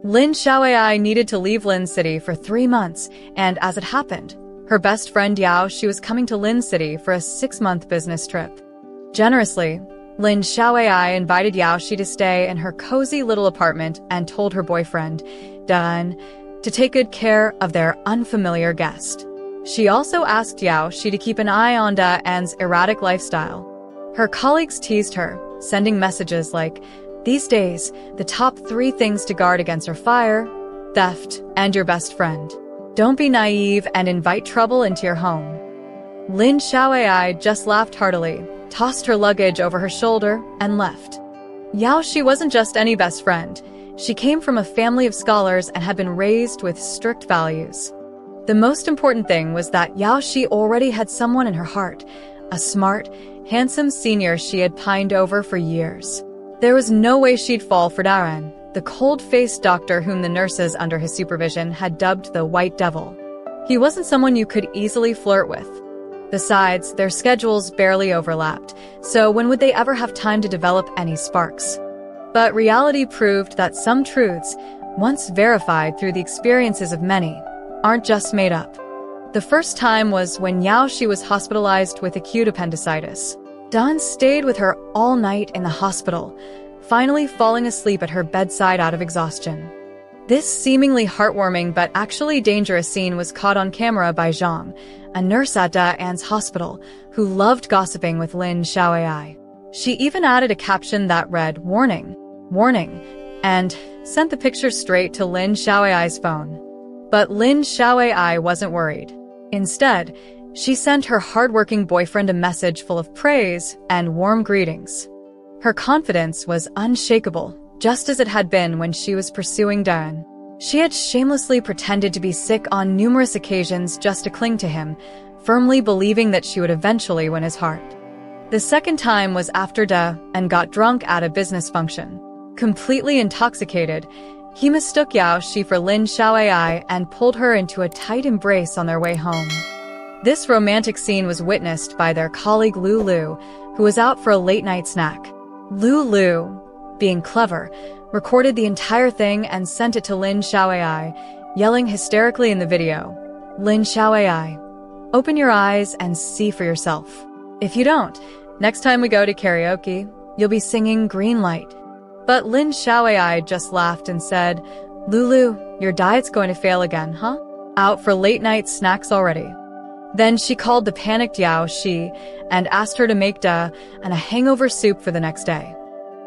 Lin Xiaoai needed to leave Lin City for 3 months, and as it happened, her best friend Yao Shi was coming to Lin City for a 6-month business trip. Generously, Lin Xiaoai invited Yao Shi to stay in her cozy little apartment and told her boyfriend, Dan, to take good care of their unfamiliar guest. She also asked Yao Shi to keep an eye on An's erratic lifestyle. Her colleagues teased her, sending messages like, "These days, the top 3 things to guard against are fire, theft, and your best friend. Don't be naive and invite trouble into your home." Lin Xiaoai just laughed heartily, tossed her luggage over her shoulder, and left. Yao Shi wasn't just any best friend. She came from a family of scholars and had been raised with strict values. The most important thing was that Yao Shi already had someone in her heart, a smart, handsome senior she had pined over for years. There was no way she'd fall for Darren, the cold-faced doctor whom the nurses under his supervision had dubbed the White Devil. He wasn't someone you could easily flirt with. Besides, their schedules barely overlapped, so when would they ever have time to develop any sparks? But reality proved that some truths, once verified through the experiences of many, aren't just made up. The first time was when Yao Shi was hospitalized with acute appendicitis. Dan stayed with her all night in the hospital, finally falling asleep at her bedside out of exhaustion. This seemingly heartwarming but actually dangerous scene was caught on camera by Zhang, a nurse at An's hospital, who loved gossiping with Lin Xiaoai. She even added a caption that read, "Warning, warning," and sent the picture straight to Lin Xiaoai's phone. But Lin Xiaoai wasn't worried. Instead, she sent her hardworking boyfriend a message full of praise and warm greetings. Her confidence was unshakable, just as it had been when she was pursuing Darren. She had shamelessly pretended to be sick on numerous occasions just to cling to him, firmly believing that she would eventually win his heart. The second time was after and got drunk at a business function. Completely intoxicated, he mistook Yao Shi for Lin Xiaoai and pulled her into a tight embrace on their way home. This romantic scene was witnessed by their colleague Lulu, who was out for a late-night snack. Lulu, being clever, recorded the entire thing and sent it to Lin Xiaoai, yelling hysterically in the video, "Lin Xiaoai, open your eyes and see for yourself. If you don't, next time we go to karaoke, you'll be singing Green Light." But Lin Xiaoai just laughed and said, "Lulu, your diet's going to fail again, huh? Out for late-night snacks already." Then she called the panicked Yao Shi and asked her to make and a hangover soup for the next day.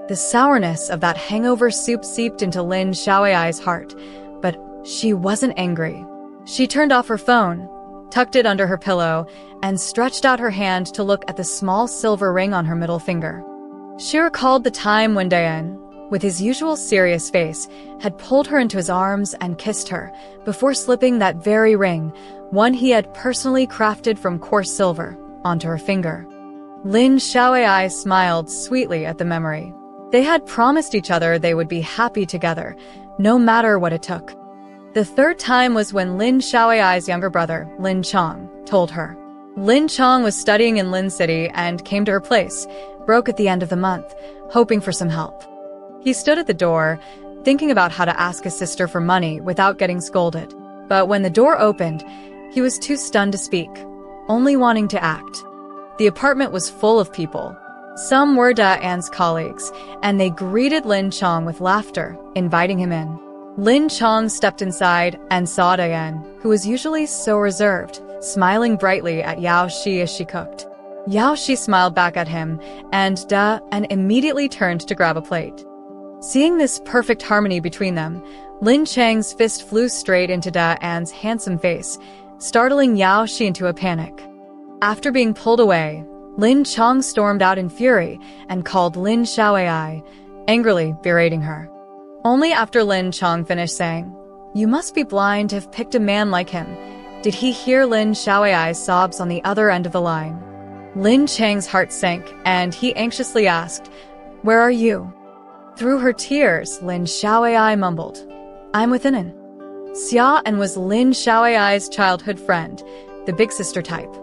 The sourness of that hangover soup seeped into Lin Xiaoai's heart, but she wasn't angry. She turned off her phone, tucked it under her pillow, and stretched out her hand to look at the small silver ring on her middle finger. She recalled the time when Dayan, with his usual serious face, had pulled her into his arms and kissed her, before slipping that very ring, one he had personally crafted from coarse silver, onto her finger. Lin Xiaoai smiled sweetly at the memory. They had promised each other they would be happy together, no matter what it took. The third time was when Lin Xiaoai's younger brother, Lin Chong, told her. Lin Chong was studying in Lin City and came to her place, broke at the end of the month, hoping for some help. He stood at the door, thinking about how to ask his sister for money without getting scolded. But when the door opened, he was too stunned to speak, only wanting to act. The apartment was full of people. Some were An's colleagues, and they greeted Lin Chong with laughter, inviting him in. Lin Chong stepped inside and saw Dayan, who was usually so reserved, smiling brightly at Yao Shi as she cooked. Yao Shi smiled back at him, and immediately turned to grab a plate. Seeing this perfect harmony between them, Lin Chang's fist flew straight into An's handsome face, startling Yao Shi into a panic. After being pulled away, Lin Chong stormed out in fury and called Lin Xiaoai, angrily berating her. Only after Lin Chong finished saying, "You must be blind to have picked a man like him," did he hear Lin Xiaoai's sobs on the other end of the line. Lin Chang's heart sank, and he anxiously asked, "Where are you?" Through her tears, Lin Xiaoai mumbled, "I'm with Inan." Xia An was Lin Xiaoai's childhood friend, the big sister type.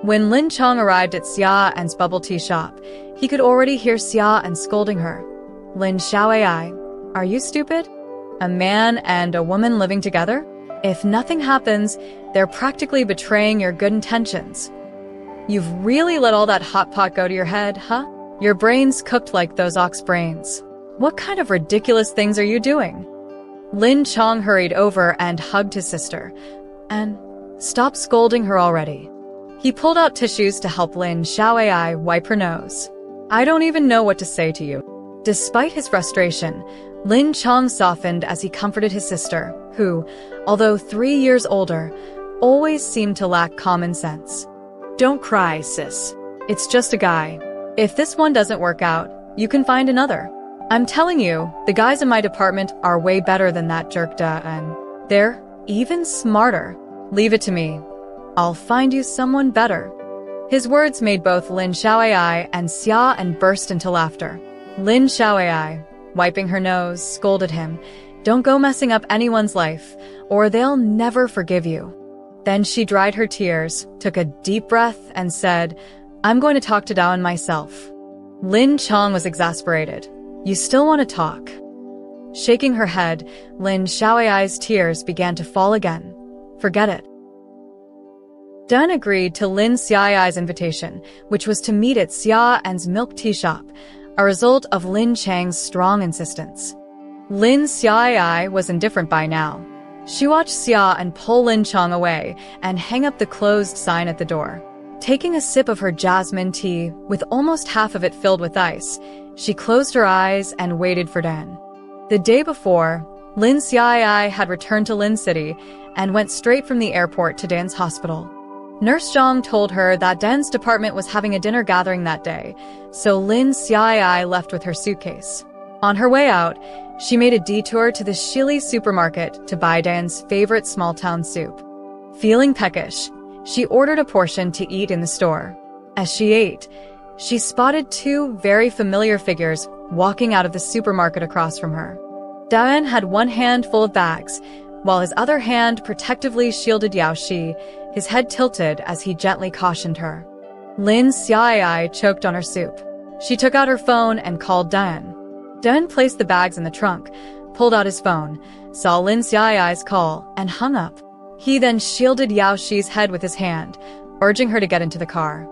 When Lin Chong arrived at Xia An's bubble tea shop, he could already hear Xia An scolding her. "Lin Xiaoai, are you stupid? A man and a woman living together? If nothing happens, they're practically betraying your good intentions. You've really let all that hot pot go to your head, huh? Your brain's cooked like those ox brains. What kind of ridiculous things are you doing? Lin Chong hurried over and hugged his sister. And stop scolding her already. He pulled out tissues to help Lin Xiaoai wipe her nose. I don't even know what to say to you. Despite his frustration, Lin Chong softened as he comforted his sister, who, although 3 years older, always seemed to lack common sense. Don't cry, sis. It's just a guy. If this one doesn't work out, you can find another. I'm telling you, the guys in my department are way better than that jerk Da, and they're even smarter. Leave it to me. I'll find you someone better. His words made both Lin Xiaoai and Xia and burst into laughter. Lin Xiaoai, wiping her nose, scolded him, "Don't go messing up anyone's life, or they'll never forgive you." Then she dried her tears, took a deep breath, and said, "I'm going to talk to Dawen myself." Lin Chong was exasperated. "You still want to talk?" Shaking her head, Lin Xiaoai's tears began to fall again. "Forget it." Dawen agreed to Lin Xiaoai's invitation, which was to meet at Xia An's milk tea shop, a result of Lin Chang's strong insistence. Lin Xiaoai was indifferent by now. She watched Xia An pull Lin Chong away and hang up the closed sign at the door. Taking a sip of her jasmine tea, with almost half of it filled with ice, she closed her eyes and waited for Dan. The day before, Lin Xiaoai had returned to Lin City and went straight from the airport to Dan's hospital. Nurse Zhang told her that Dan's department was having a dinner gathering that day, so Lin Xiaoai left with her suitcase. On her way out, she made a detour to the Shili supermarket to buy Dan's favorite small-town soup. Feeling peckish, she ordered a portion to eat in the store. As she ate, she spotted 2 very familiar figures walking out of the supermarket across from her. Dawen had one hand full of bags, while his other hand protectively shielded Yao Shi, his head tilted as he gently cautioned her. Lin Xiaoai choked on her soup. She took out her phone and called Dawen. Dawen placed the bags in the trunk, pulled out his phone, saw Lin Xiaoai's call, and hung up. He then shielded Yao Shi's head with his hand, urging her to get into the car.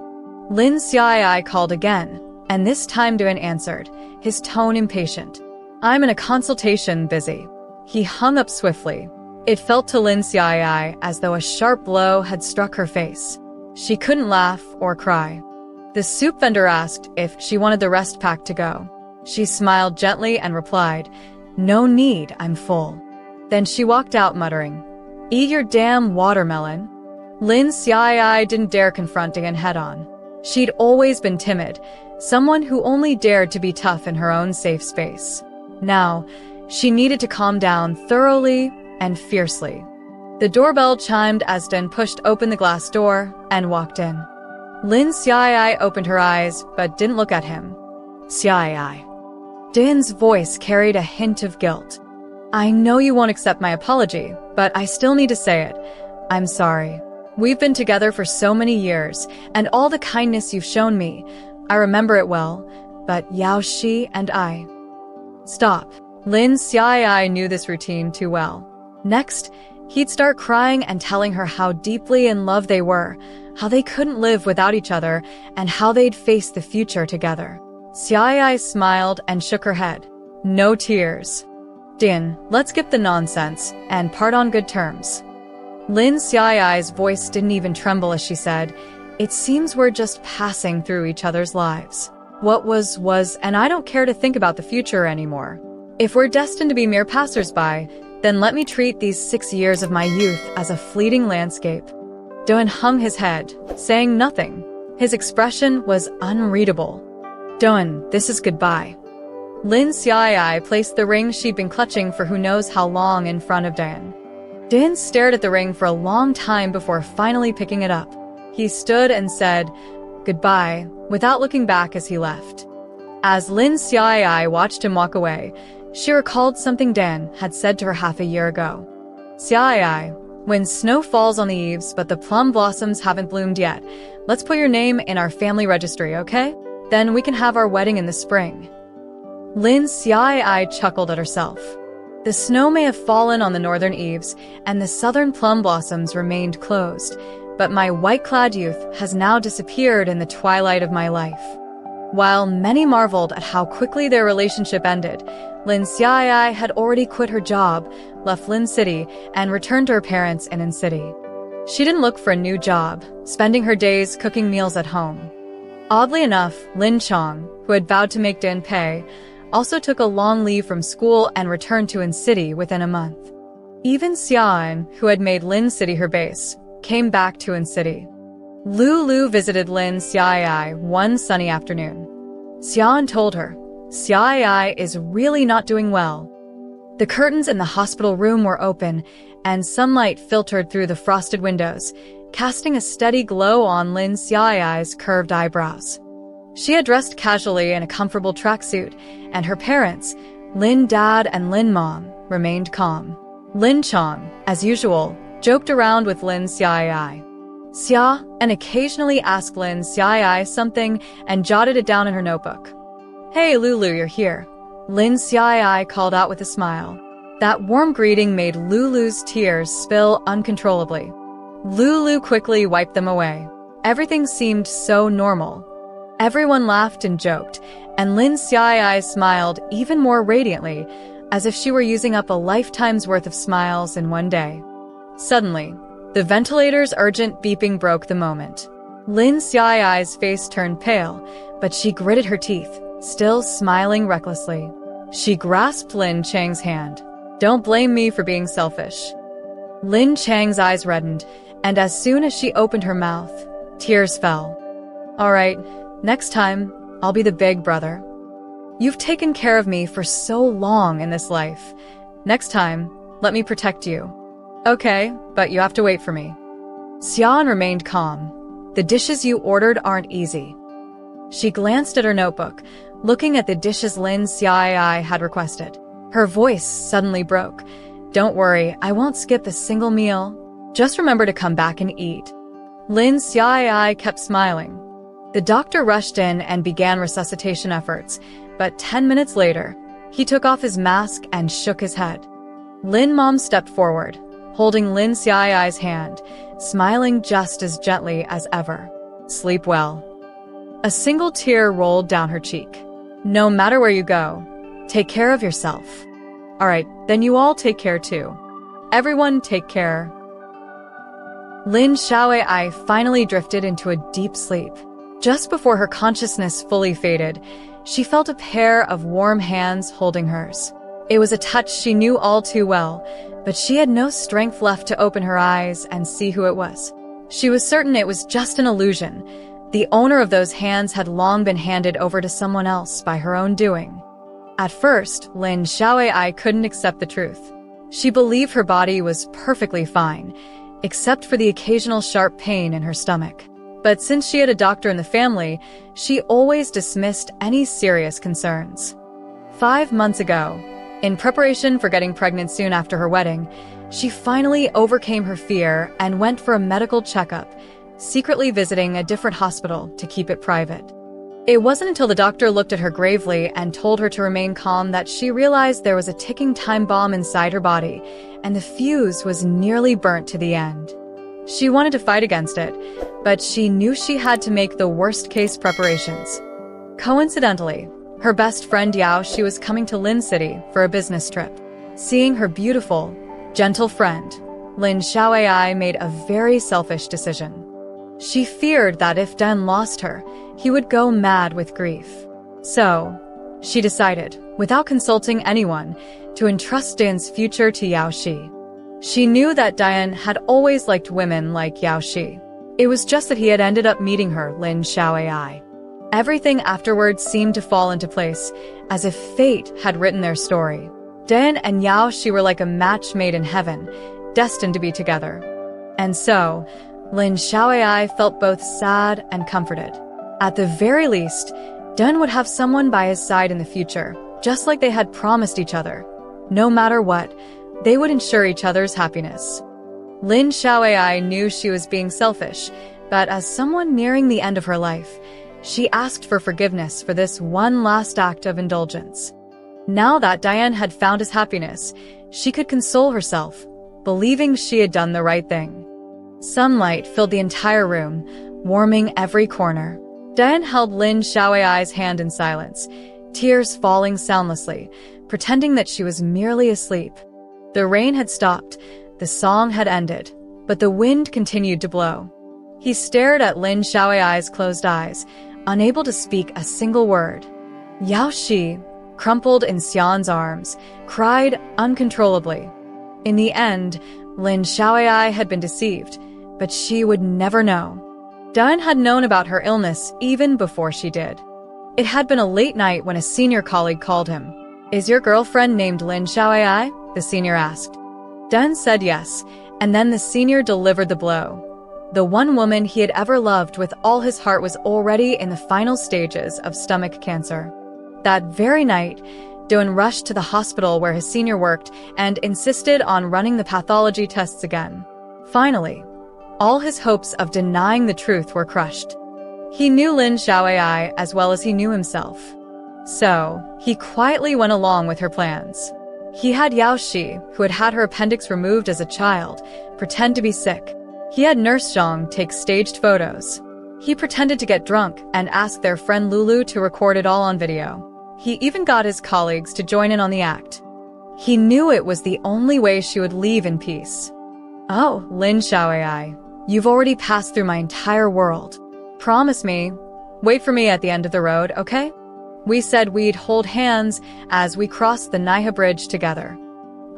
Lin Xiaoai called again, and this time Dawen answered, his tone impatient. "I'm in a consultation, busy." He hung up swiftly. It felt to Lin Xiaoai as though a sharp blow had struck her face. She couldn't laugh or cry. The soup vendor asked if she wanted the rest pack to go. She smiled gently and replied, "No need, I'm full." Then she walked out muttering, "Eat your damn watermelon." Lin Xiaoai didn't dare confront Dawen head-on. She'd always been timid, someone who only dared to be tough in her own safe space. Now, she needed to calm down thoroughly and fiercely. The doorbell chimed as Dan pushed open the glass door and walked in. Lin Xiaoai opened her eyes but didn't look at him. "Xiaoai." Dan's voice carried a hint of guilt. "I know you won't accept my apology, but I still need to say it. I'm sorry. We've been together for so many years, and all the kindness you've shown me, I remember it well, but Yao Shi and I..." Stop. Lin Xiaoai knew this routine too well. Next, he'd start crying and telling her how deeply in love they were, how they couldn't live without each other, and how they'd face the future together. Xiaoai smiled and shook her head. "No tears. Din, let's skip the nonsense and part on good terms." Lin Xiaoai's voice didn't even tremble as she said, "It seems we're just passing through each other's lives. What was, and I don't care to think about the future anymore. If we're destined to be mere passers-by, then let me treat these 6 years of my youth as a fleeting landscape." Dawen hung his head, saying nothing. His expression was unreadable. "Dawen, this is goodbye." Lin Xiaoai placed the ring she'd been clutching for who knows how long in front of Dawen. Dawen stared at the ring for a long time before finally picking it up. He stood and said, "Goodbye," without looking back as he left. As Lin Xiaoai watched him walk away, she recalled something Dan had said to her half a year ago. "Xiaoai, when snow falls on the eaves but the plum blossoms haven't bloomed yet, let's put your name in our family registry, okay? Then we can have our wedding in the spring." Lin Xiaoai chuckled at herself. The snow may have fallen on the northern eaves, and the southern plum blossoms remained closed, but my white-clad youth has now disappeared in the twilight of my life. While many marveled at how quickly their relationship ended, Lin Xiaoyai had already quit her job, left Lin City, and returned to her parents in Yin City. She didn't look for a new job, spending her days cooking meals at home. Oddly enough, Lin Chong, who had vowed to make Dan pay, also took a long leave from school and returned to Yin City within a month. Even Xiaoan, who had made Lin City her base, came back to Yin City. Lulu visited Lin Xiaoyai one sunny afternoon. Xiaoan told her, Xiaoyai is really not doing well. The curtains in the hospital room were open, and sunlight filtered through the frosted windows, casting a steady glow on Lin Xiaoyai's curved eyebrows. She had dressed casually in a comfortable tracksuit, and her parents, Lin Dad and Lin Mom, remained calm. Lin Chong, as usual, joked around with Lin Xiaoyai. Xia and occasionally asked Lin Xiaoyai something and jotted it down in her notebook. Hey Lulu, you're here. Lin Xiaoyai called out with a smile. That warm greeting made Lulu's tears spill uncontrollably. Lulu quickly wiped them away. Everything seemed so normal. Everyone laughed and joked, and Lin Xiaoyai smiled even more radiantly, as if she were using up a lifetime's worth of smiles in one day. Suddenly, the ventilator's urgent beeping broke the moment. Lin Xiaoyai's face turned pale, but she gritted her teeth, still smiling recklessly. She grasped Lin Chang's hand. Don't blame me for being selfish. Lin Chang's eyes reddened, and as soon as she opened her mouth, tears fell. All right, next time, I'll be the big brother. You've taken care of me for so long in this life. Next time, let me protect you. Okay, but you have to wait for me. Xian remained calm. The dishes you ordered aren't easy. She glanced at her notebook, looking at the dishes Lin Xiaoyai had requested. Her voice suddenly broke. Don't worry, I won't skip a single meal. Just remember to come back and eat. Lin Xiaoyai kept smiling. The doctor rushed in and began resuscitation efforts, but 10 minutes later, he took off his mask and shook his head. Lin Mom stepped forward, holding Lin Xiaoyai's hand, smiling just as gently as ever. Sleep well. A single tear rolled down her cheek. No matter where you go, take care of yourself. All right, then you all take care too. Everyone take care. Lin Xiaoyai finally drifted into a deep sleep. Just before her consciousness fully faded, she felt a pair of warm hands holding hers. It was a touch she knew all too well, but she had no strength left to open her eyes and see who it was. She was certain it was just an illusion. The owner of those hands had long been handed over to someone else by her own doing. At first, Lin Xiaoyai couldn't accept the truth. She believed her body was perfectly fine, except for the occasional sharp pain in her stomach. But since she had a doctor in the family, she always dismissed any serious concerns. 5 months ago, in preparation for getting pregnant soon after her wedding, she finally overcame her fear and went for a medical checkup, secretly visiting a different hospital to keep it private. It wasn't until the doctor looked at her gravely and told her to remain calm that she realized there was a ticking time bomb inside her body, and the fuse was nearly burnt to the end. She wanted to fight against it, but she knew she had to make the worst-case preparations. Coincidentally, her best friend Yao Shi was coming to Lin City for a business trip. Seeing her beautiful, gentle friend, Lin Xiaoyai made a very selfish decision. She feared that if Dan lost her, he would go mad with grief. So, she decided, without consulting anyone, to entrust Dan's future to Yao Shi. She knew that Diane had always liked women like Yao Shi. It was just that he had ended up meeting her, Lin Xiaoyai. Everything afterwards seemed to fall into place, as if fate had written their story. Dan and Yao Shi were like a match made in heaven, destined to be together. And so, Lin Xiaoyai felt both sad and comforted. At the very least, Dan would have someone by his side in the future, just like they had promised each other. No matter what, they would ensure each other's happiness. Lin Xiaoyai knew she was being selfish, but as someone nearing the end of her life, she asked for forgiveness for this one last act of indulgence. Now that Diane had found his happiness, she could console herself, believing she had done the right thing. Sunlight filled the entire room, warming every corner. Diane held Lin Xiaoai's hand in silence, tears falling soundlessly, pretending that she was merely asleep. The rain had stopped, the song had ended, but the wind continued to blow. He stared at Lin Xiaoai's closed eyes, unable to speak a single word. Yao Shi, crumpled in Xian's arms, cried uncontrollably. In the end, Lin Xiaoai had been deceived, but she would never know. Diane had known about her illness even before she did. It had been a late night when a senior colleague called him. "Is your girlfriend named Lin Xiaoai?" the senior asked. Diane said yes, and then the senior delivered the blow. The one woman he had ever loved with all his heart was already in the final stages of stomach cancer. That very night, Diane rushed to the hospital where his senior worked and insisted on running the pathology tests again. Finally, all his hopes of denying the truth were crushed. He knew Lin Xiaoai as well as he knew himself. So, he quietly went along with her plans. He had Yao Shi, who had had her appendix removed as a child, pretend to be sick. He had Nurse Zhang take staged photos. He pretended to get drunk and asked their friend Lulu to record it all on video. He even got his colleagues to join in on the act. He knew it was the only way she would leave in peace. "Oh, Lin Xiaoai, you've already passed through my entire world. Promise me, wait for me at the end of the road, okay? We said we'd hold hands as we crossed the Naiha Bridge together.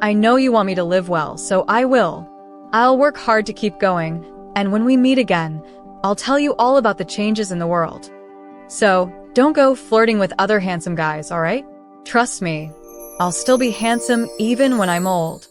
I know you want me to live well, so I will. I'll work hard to keep going, and when we meet again, I'll tell you all about the changes in the world. So, don't go flirting with other handsome guys, alright? Trust me, I'll still be handsome even when I'm old."